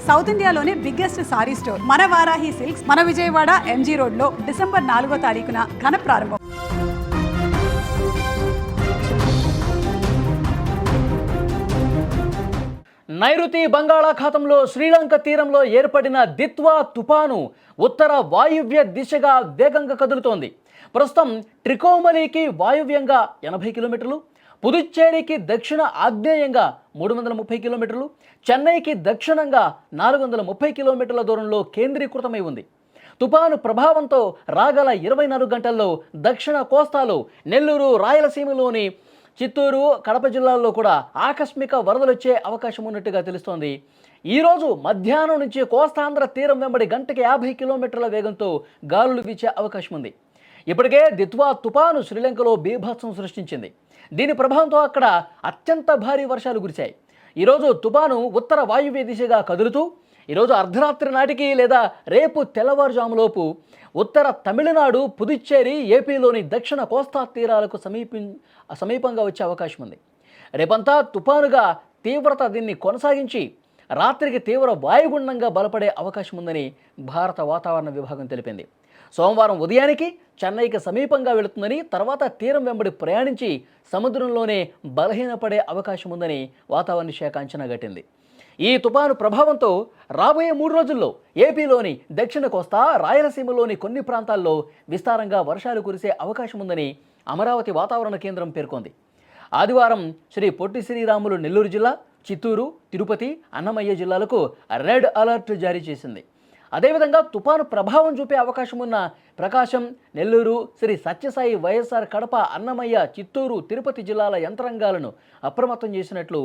South ఇండియాలోనే biggest sorry store మన Varahi silks మన విజయవాడ ఎంజీ రోడ్ లో డిసెంబర్ 4వ తారీఖున ఘన ప్రారంభం. నైరుతి బంగాళాఖాతంలో శ్రీలంక తీరంలో ఏర్పడిన దిత్వా తుపాను ఉత్తర వాయువ్య దిశగా వేగంగా కదులుతోంది. ప్రస్తుతం ట్రికోమలీకి వాయువ్యంగా 80 కిలోమీటర్లు, పుదుచ్చేరికి దక్షిణ ఆగ్నేయంగా 330 కిలోమీటర్లు, చెన్నైకి దక్షిణంగా 430 కిలోమీటర్ల దూరంలో కేంద్రీకృతమై ఉంది. తుపాను ప్రభావంతో రాగల 24 గంటల్లో దక్షిణ కోస్తాలో, నెల్లూరు, రాయలసీమలోని చిత్తూరు, కడప జిల్లాల్లో కూడా ఆకస్మిక వరదలొచ్చే అవకాశం ఉన్నట్టుగా తెలుస్తోంది. ఈరోజు మధ్యాహ్నం నుంచి కోస్తాంధ్ర తీరం వెంబడి గంటకి 50 కిలోమీటర్ల వేగంతో గాలులు వీచే అవకాశం ఉంది. ఇప్పటికే దిత్వా తుపాను శ్రీలంకలో బీభత్సం సృష్టించింది. దీని ప్రభావంతో అక్కడ అత్యంత భారీ వర్షాలు కురిశాయి. ఈరోజు తుపాను ఉత్తర వాయువ్య దిశగా కదులుతూ ఈరోజు అర్ధరాత్రి నాటికి లేదా రేపు తెల్లవారుజాములోపు ఉత్తర తమిళనాడు, పుదుచ్చేరి, ఏపీలోని దక్షిణ కోస్తా తీరాలకు సమీపంగా వచ్చే అవకాశం ఉంది. రేపంతా తుపానుగా తీవ్రత దీన్ని కొనసాగించి రాత్రికి తీవ్ర వాయుగుండంగా బలపడే అవకాశం ఉందని భారత వాతావరణ విభాగం తెలిపింది. సోమవారం ఉదయానికి చెన్నైకి సమీపంగా వెళుతుందని, తర్వాత తీరం వెంబడి ప్రయాణించి సముద్రంలోనే బలహీనపడే అవకాశం ఉందని వాతావరణ శాఖ అంచనా కట్టింది. ఈ తుపాను ప్రభావంతో రాబోయే 3 రోజుల్లో ఏపీలోని దక్షిణ కోస్తా, రాయలసీమలోని కొన్ని ప్రాంతాల్లో విస్తారంగా వర్షాలు కురిసే అవకాశం ఉందని అమరావతి వాతావరణ కేంద్రం పేర్కొంది. ఆదివారం శ్రీ పొట్టి శ్రీరాములు నెల్లూరు జిల్లా, చిత్తూరు, తిరుపతి, అన్నమయ్య జిల్లాలకు రెడ్ అలర్ట్ జారీ చేసింది. అదేవిధంగా తుపాను ప్రభావం చూపే అవకాశం ఉన్న ప్రకాశం, నెల్లూరు, శ్రీ సత్యసాయి, వైఎస్ఆర్ కడప, అన్నమయ్య, చిత్తూరు, తిరుపతి జిల్లాల యంత్రాంగాలను అప్రమత్తం చేసినట్లు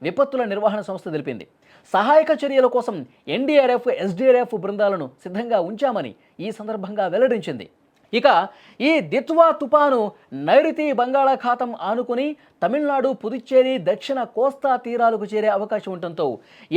విపత్తుల నిర్వహణ సంస్థ తెలిపింది. సహాయక చర్యల కోసం ఎన్డీఆర్ఎఫ్, ఎస్డీఆర్ఎఫ్ బృందాలను సిద్ధంగా ఉంచామని ఈ సందర్భంగా వెల్లడించింది. ఇక ఈ దిత్వా తుపాను నైరుతి బంగాళాఖాతం ఆనుకుని తమిళనాడు, పుదుచ్చేరి, దక్షిణ కోస్తా తీరాలకు చేరే అవకాశం ఉండటంతో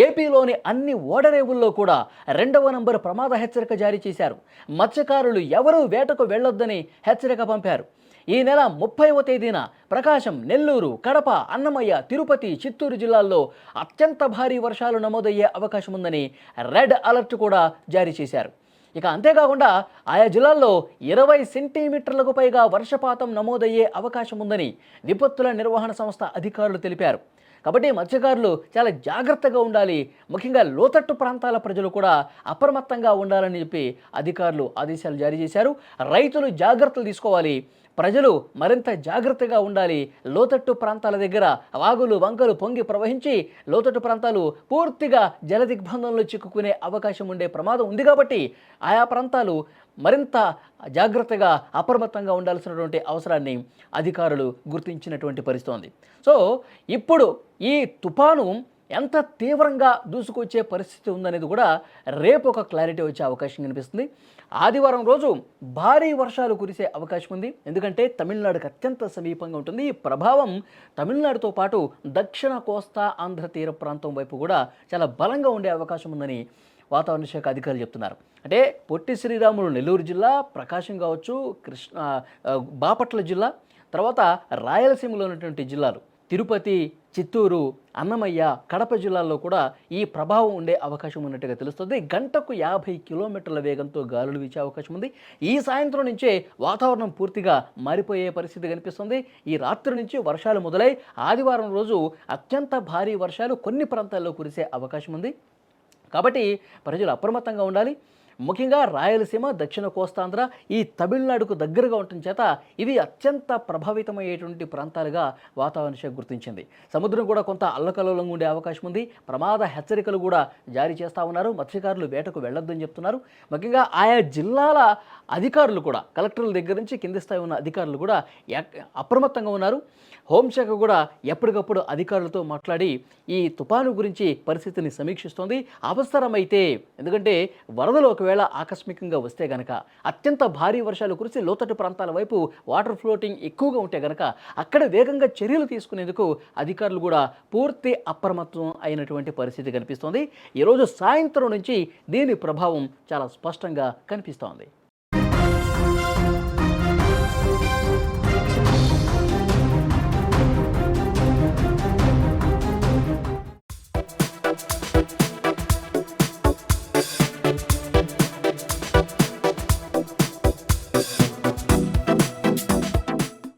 ఏపీలోని అన్ని ఓడరేవుల్లో కూడా 2వ నంబరు ప్రమాద హెచ్చరిక జారీ చేశారు. మత్స్యకారులు ఎవరూ వేటకు వెళ్లొద్దని హెచ్చరిక పంపారు. ఈ నెల 30వ తేదీన ప్రకాశం, నెల్లూరు, కడప, అన్నమయ్య, తిరుపతి, చిత్తూరు జిల్లాల్లో అత్యంత భారీ వర్షాలు నమోదయ్యే అవకాశం ఉందని రెడ్ అలర్ట్ కూడా జారీ చేశారు. ఇక అంతేకాకుండా ఆయా జిల్లాల్లో 20 సెంటీమీటర్లకు పైగా వర్షపాతం నమోదయ్యే అవకాశం ఉందని విపత్తుల నిర్వహణ సంస్థ అధికారులు తెలిపారు. కాబట్టి మత్స్యకారులు చాలా జాగ్రత్తగా ఉండాలి, ముఖ్యంగా లోతట్టు ప్రాంతాల ప్రజలు కూడా అప్రమత్తంగా ఉండాలని చెప్పి అధికారులు ఆదేశాలు జారీ చేశారు. రైతులు జాగ్రత్తలు తీసుకోవాలి, ప్రజలు మరింత జాగ్రత్తగా ఉండాలి. లోతట్టు ప్రాంతాల దగ్గర వాగులు, వంకలు పొంగి ప్రవహించి లోతట్టు ప్రాంతాలు పూర్తిగా జల దిగ్బంధంలో చిక్కుకునే అవకాశం ఉండే ప్రమాదం ఉంది. కాబట్టి ఆయా ప్రాంతాలు మరింత జాగ్రత్తగా, అప్రమత్తంగా ఉండాల్సినటువంటి అవసరాన్ని అధికారులు గుర్తించినటువంటి పరిస్థితి ఉంది. సో ఇప్పుడు ఈ తుపాను ఎంత తీవ్రంగా దూసుకొచ్చే పరిస్థితి ఉందనేది కూడా రేపు ఒక క్లారిటీ వచ్చే అవకాశం కనిపిస్తుంది. ఆదివారం రోజు భారీ వర్షాలు కురిసే అవకాశం ఉంది. ఎందుకంటే తమిళనాడుకు అత్యంత సమీపంగా ఉంటుంది. ఈ ప్రభావం తమిళనాడుతో పాటు దక్షిణ కోస్తా, ఆంధ్ర తీర ప్రాంతం వైపు కూడా చాలా బలంగా ఉండే అవకాశం ఉందని వాతావరణ శాఖ అధికారులు చెప్తున్నారు. అంటే పొట్టి శ్రీరాములు నెల్లూరు జిల్లా, ప్రకాశం కావచ్చు, బాపట్ల జిల్లా, తర్వాత రాయలసీమలో ఉన్నటువంటి జిల్లాలు తిరుపతి, చిత్తూరు, అన్నమయ్య, కడప జిల్లాల్లో కూడా ఈ ప్రభావం ఉండే అవకాశం ఉన్నట్టుగా తెలుస్తుంది. గంటకు 50 కిలోమీటర్ల వేగంతో గాలులు వీచే అవకాశం ఉంది. ఈ సాయంత్రం నుంచే వాతావరణం పూర్తిగా మారిపోయే పరిస్థితి కనిపిస్తుంది. ఈ రాత్రి నుంచి వర్షాలు మొదలై ఆదివారం రోజు అత్యంత భారీ వర్షాలు కొన్ని ప్రాంతాల్లో కురిసే అవకాశం ఉంది. కాబట్టి ప్రజలు అప్రమత్తంగా ఉండాలి. ముఖ్యంగా రాయలసీమ, దక్షిణ కోస్తాంధ్ర, ఈ తమిళనాడుకు దగ్గరగా ఉండటం చేత ఇవి అత్యంత ప్రభావితమయ్యేటువంటి ప్రాంతాలుగా వాతావరణ శాఖ గుర్తించింది. సముద్రం కూడా కొంత అల్లకల్లోలంగా ఉండే అవకాశం ఉంది. ప్రమాద హెచ్చరికలు కూడా జారీ చేస్తూ ఉన్నారు. మత్స్యకారులు వేటకు వెళ్ళొద్దని చెప్తున్నారు. ముఖ్యంగా ఆయా జిల్లాల అధికారులు కూడా, కలెక్టర్ల దగ్గర నుంచి కింది స్థాయి ఉన్న అధికారులు కూడా అప్రమత్తంగా ఉన్నారు. హోంశాఖ కూడా ఎప్పటికప్పుడు అధికారులతో మాట్లాడి ఈ తుపాను గురించి పరిస్థితిని సమీక్షిస్తోంది. అవసరమైతే, ఎందుకంటే వరదలు ఒకవేళ ఆకస్మికంగా వస్తే గనక, అత్యంత భారీ వర్షాలు కురిసి లోతట్టు ప్రాంతాల వైపు వాటర్ ఫ్లోటింగ్ ఎక్కువగా ఉంటే గనక అక్కడ వేగంగా చర్యలు తీసుకునేందుకు అధికారులు కూడా పూర్తి అప్రమత్తం అయినటువంటి పరిస్థితి కనిపిస్తోంది. ఈరోజు సాయంత్రం నుంచి దీని ప్రభావం చాలా స్పష్టంగా కనిపిస్తోంది.